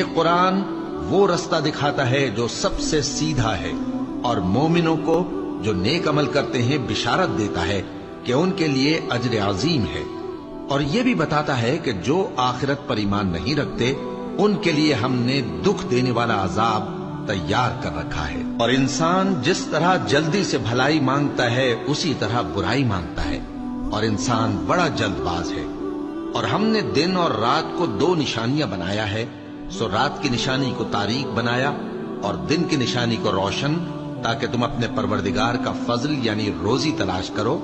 یہ قرآن وہ رستہ دکھاتا ہے جو سب سے سیدھا ہے، اور مومنوں کو جو نیک عمل کرتے ہیں بشارت دیتا ہے کہ ان کے لیے اجر عظیم ہے، اور یہ بھی بتاتا ہے کہ جو آخرت پر ایمان نہیں رکھتے ان کے لیے ہم نے دکھ دینے والا عذاب تیار کر رکھا ہے۔ اور انسان جس طرح جلدی سے بھلائی مانگتا ہے اسی طرح برائی مانگتا ہے، اور انسان بڑا جلد باز ہے۔ اور ہم نے دن اور رات کو دو نشانیاں بنایا ہے، سو رات کی نشانی کو تاریک بنایا اور دن کی نشانی کو روشن، تاکہ تم اپنے پروردگار کا فضل یعنی روزی تلاش کرو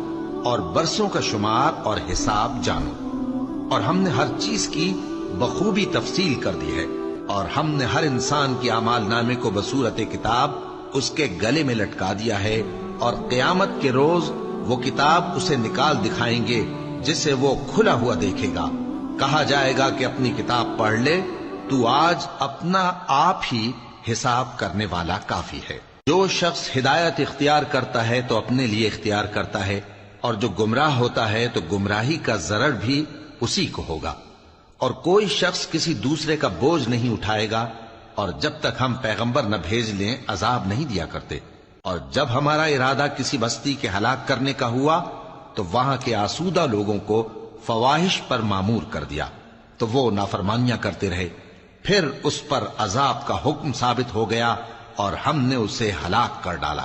اور برسوں کا شمار اور حساب جانو۔ اور ہم نے ہر چیز کی بخوبی تفصیل کر دی ہے، اور ہم نے ہر انسان کی اعمال نامے کو بصورت کتاب اس کے گلے میں لٹکا دیا ہے، اور قیامت کے روز وہ کتاب اسے نکال دکھائیں گے جسے وہ کھلا ہوا دیکھے گا۔ کہا جائے گا کہ اپنی کتاب پڑھ لے، تو آج اپنا آپ ہی حساب کرنے والا کافی ہے۔ جو شخص ہدایت اختیار کرتا ہے تو اپنے لیے اختیار کرتا ہے، اور جو گمراہ ہوتا ہے تو گمراہی کا ضرر بھی اسی کو ہوگا۔ اور کوئی شخص کسی دوسرے کا بوجھ نہیں اٹھائے گا، اور جب تک ہم پیغمبر نہ بھیج لیں عذاب نہیں دیا کرتے۔ اور جب ہمارا ارادہ کسی بستی کے ہلاک کرنے کا ہوا تو وہاں کے آسودہ لوگوں کو فواحش پر مامور کر دیا، تو وہ نافرمانیاں کرتے رہے، پھر اس پر عذاب کا حکم ثابت ہو گیا اور ہم نے اسے ہلاک کر ڈالا۔